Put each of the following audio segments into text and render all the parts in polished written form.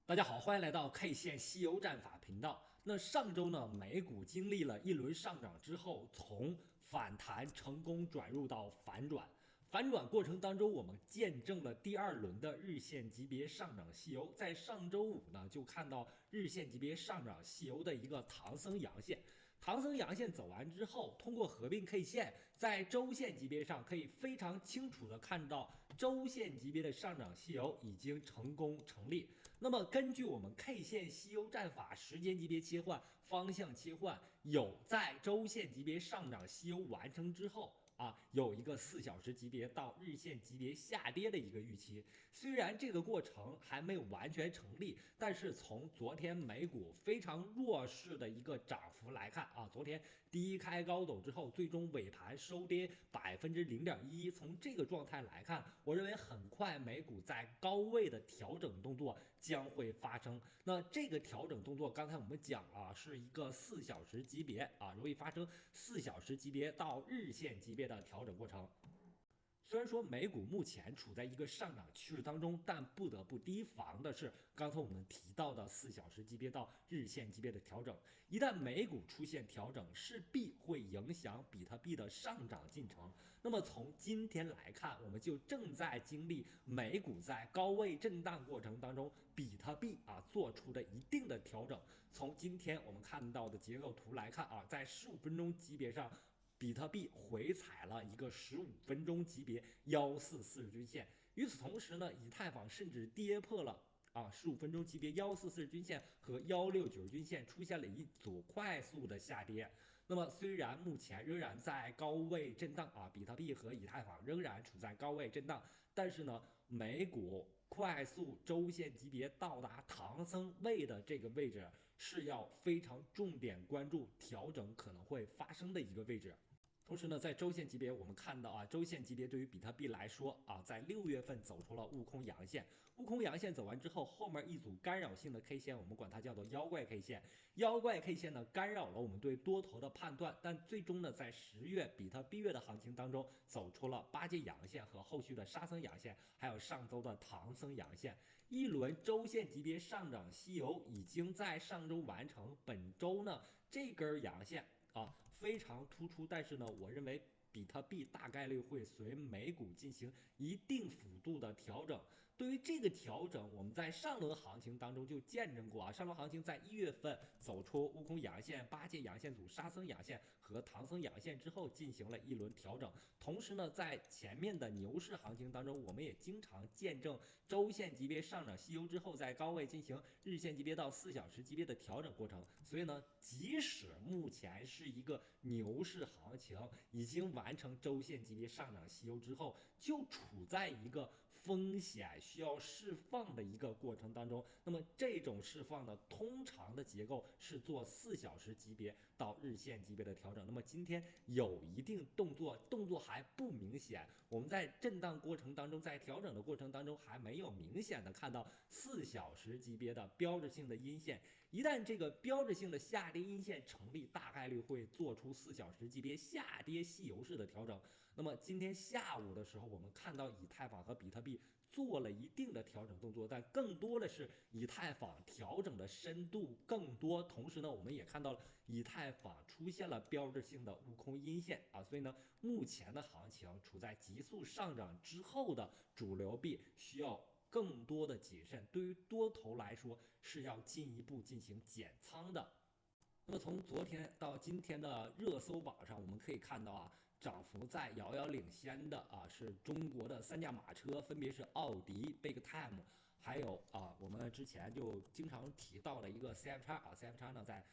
大家好，欢迎来到 K 线西游战法频道。那上周呢，美股经历了一轮上涨之后，从反弹成功转入到反转。反转过程当中，我们见证了第二轮的日线级别上涨细游。在上周五呢，就看到日线级别上涨细游的一个唐僧阳线。唐僧阳线走完之后，通过合并 K 线，在周线级别上可以非常清楚的看到周线级别的上涨细游已经成功成立。那么根据我们 K 线西游战法时间级别切换、方向切换，有在周线级别上涨西游完成之后。有一个4小时级别到日线级别下跌的一个预期。虽然这个过程还没有完全成立，但是从昨天美股非常弱势的一个涨幅来看昨天低开高走之后，最终尾盘收跌0.11%。从这个状态来看，我认为很快美股在高位的调整动作将会发生。那这个调整动作，刚才我们讲了，是一个4小时级别容易发生4小时级别到日线级别的调整过程。虽然说美股目前处在一个上涨趋势当中，但不得不提防的是刚才我们提到的4小时级别到日线级别的调整。一旦美股出现调整，势必会影响比特币的上涨进程。那么从今天来看，我们就正在经历美股在高位震荡过程当中，比特币做出的一定的调整。从今天我们看到的结构图来看在15分钟级别上，比特币回踩了一个15分钟级别1440均线。与此同时呢，以太坊甚至跌破了15分钟级别1440均线和169均线，出现了一组快速的下跌。那么虽然目前仍然在高位震荡比特币和以太坊仍然处在高位震荡，但是呢，美股快速周线级别到达唐僧位的这个位置，是要非常重点关注调整可能会发生的一个位置。同时呢，在周线级别，我们看到周线级别对于比特币来说在6月份走出了悟空阳线。悟空阳线走完之后，后面一组干扰性的 K 线，我们管它叫做妖怪 K 线。妖怪 K 线呢，干扰了我们对多头的判断，但最终呢，在10月比特币月的行情当中，走出了8阶阳线和后续的沙僧阳线，还有上周的唐僧阳线。一轮周线级别上涨西游已经在上周完成，本周呢，这根阳线非常突出，但是呢，我认为比特币大概率会随美股进行一定幅度的调整。对于这个调整，我们在上轮行情当中就见证过上轮行情在1月份走出悟空阳线、8阶阳线组、沙僧阳线和唐僧阳线之后，进行了一轮调整。同时呢，在前面的牛市行情当中，我们也经常见证周线级别上涨西游之后，在高位进行日线级别到4小时级别的调整过程。所以呢，即使目前是一个牛市行情，已经完成周线级别上涨西游之后，就处在一个风险需要释放的一个过程当中。那么这种释放呢，通常的结构是做4小时级别到日线级别的调整。那么今天有一定动作还不明显，我们在震荡过程当中，在调整的过程当中还没有明显的看到4小时级别的标志性的阴线。一旦这个标志性的下跌阴线成立，大概率会做出4小时级别下跌细游式的调整。那么今天下午的时候，我们看到以太坊和比特币做了一定的调整动作，但更多的是以太坊调整的深度更多。同时呢，我们也看到了以太坊出现了标志性的悟空阴线所以呢，目前的行情处在急速上涨之后的主流币需要更多的谨慎，对于多头来说是要进一步进行减仓的。那么从昨天到今天的热搜榜上，我们可以看到涨幅在遥遥领先的是中国的3驾马车，分别是奥迪、Big Time，还有我们之前就经常提到的一个 CFX，CFX 呢在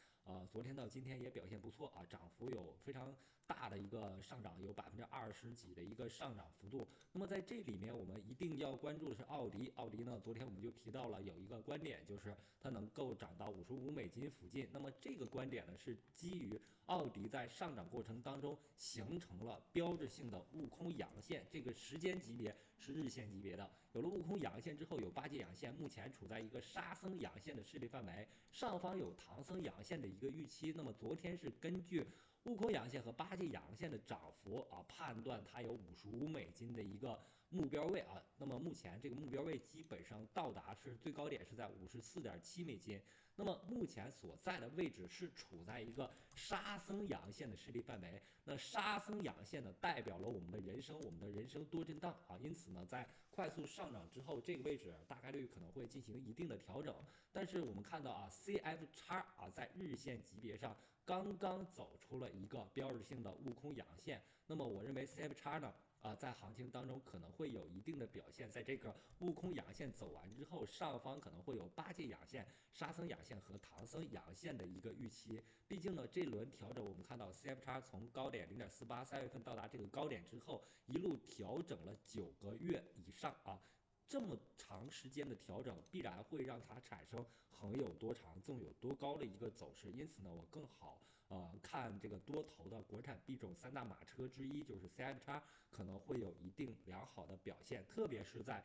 昨天到今天也表现不错涨幅有非常大的一个上涨，有20%几的一个上涨幅度。那么在这里面，我们一定要关注的是奥迪。奥迪呢，昨天我们就提到了有一个观点，就是它能够涨到$55附近。那么这个观点呢，是基于奥迪在上涨过程当中形成了标志性的悟空阳线，这个时间级别是日线级别的。有了悟空阳线之后，有8阶阳线，目前处在一个沙僧阳线的势力范围，上方有唐僧阳线的一个预期。那么昨天是根据悟空阳线和八戒阳线的涨幅啊，判断它有$55的一个目标位啊。那么目前这个目标位基本上到达是最高点是在$54.7。那么目前所在的位置是处在一个沙僧阳线的势力范围。那沙僧阳线呢，代表了我们的人生多震荡啊，因此呢，在快速上涨之后，这个位置大概率可能会进行一定的调整。但是我们看到啊 ，CF 叉啊，在日线级别上刚刚走出了一个标志性的悟空阳线。那么我认为 CF 叉呢，在行情当中可能会有一定的表现。在这个悟空阳线走完之后，上方可能会有八戒阳线、沙僧阳线和唐僧阳线的一个预期。毕竟呢，这轮调整我们看到 CF 叉从高点0.48，3月份到达这个高点之后，一路调整了9个月以上啊。这么长时间的调整，必然会让它产生横有多长，纵有多高的一个走势。因此呢，我更好看这个多头的国产币种3大马车之一，就是 CF 叉可能会有一定良好的表现，特别是在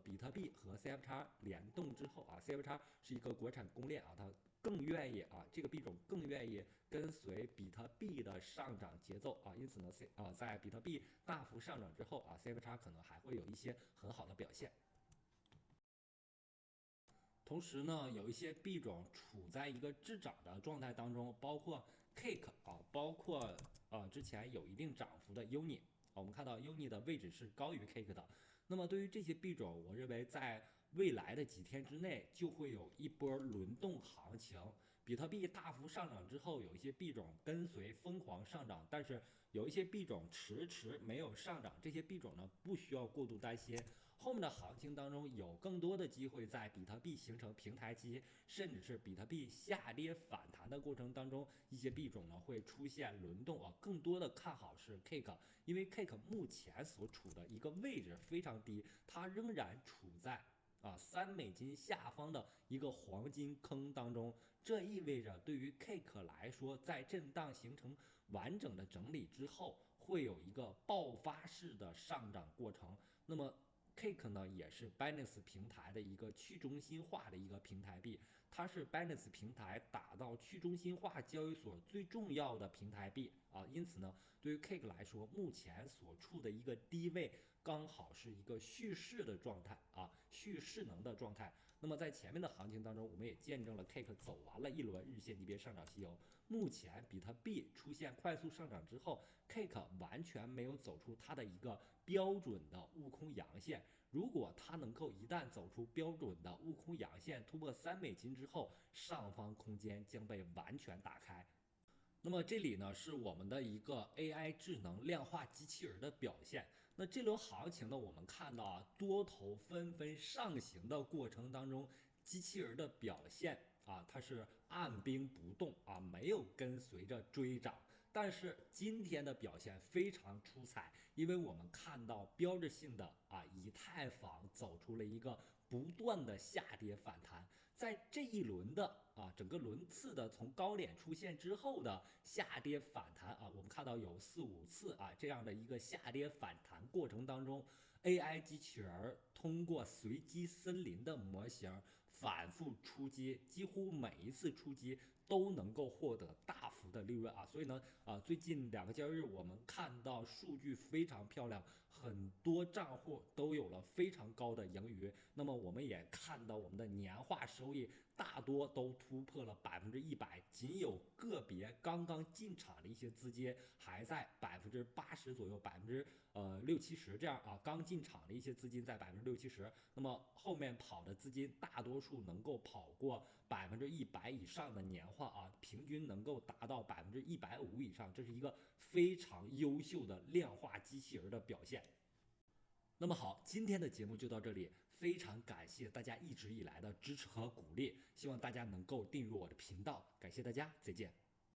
比特币和 CF 叉联动之后啊 ，CF 叉是一个国产公链啊，它更愿意这个币种更愿意跟随比特币的上涨节奏啊，因此呢在比特币大幅上涨之后啊 ，CF 叉可能还会有一些很好的表现。同时呢，有一些币种处在一个滞涨的状态当中，包括 Cake 啊，包括之前有一定涨幅的 Uni，我们看到 Uni 的位置是高于 Cake 的。那么对于这些币种，我认为在未来的几天之内就会有一波轮动行情。比特币大幅上涨之后，有一些币种跟随疯狂上涨，但是有一些币种迟迟没有上涨，这些币种呢不需要过度担心。后面的行情当中有更多的机会在比特币形成平台期，甚至是比特币下跌反弹的过程当中，一些币种呢会出现轮动啊。更多的看好是 Cake， 因为 Cake 目前所处的一个位置非常低，它仍然处在$3下方的一个黄金坑当中。这意味着对于 Cake 来说，在震荡形成完整的整理之后，会有一个爆发式的上涨过程。那么Cake 呢，也是 Binance 平台的一个去中心化的一个平台币，它是 Binance 平台打造去中心化交易所最重要的平台币啊。因此呢，对于 Cake 来说，目前所处的一个低位刚好是一个蓄势的状态啊，蓄势能的状态。那么在前面的行情当中，我们也见证了 Cake 走完了一轮日线级别上涨期油。目前比特币出现快速上涨之后，Cake 完全没有走出它的一个标准的悟空阳线。如果它能够一旦走出标准的悟空阳线，突破$3之后，上方空间将被完全打开。那么这里呢是我们的一个 AI 智能量化机器人的表现。那这轮行情呢，我们看到多头纷纷上行的过程当中，机器人的表现它是按兵不动没有跟随着追涨。但是今天的表现非常出彩，因为我们看到标志性的以太坊走出了一个不断的下跌反弹。在这一轮的整个轮次的从高点出现之后的下跌反弹我们看到有4、5次这样的一个下跌反弹过程当中，AI 机器人通过随机森林的模型反复出击，几乎每一次出击都能够获得大幅的利润所以呢最近2个交易日我们看到数据非常漂亮，很多账户都有了非常高的盈余。那么我们也看到我们的年化收益大多都突破了100%，仅有个别刚刚进场的一些资金还在80%左右，60-70%这样刚进场的一些资金在60-70%，那么后面跑的资金大多数能够跑过100%以上的年化平均能够达到150%以上，这是一个非常优秀的量化机器人的表现。那么好，今天的节目就到这里，非常感谢大家一直以来的支持和鼓励，希望大家能够订阅我的频道，感谢大家，再见。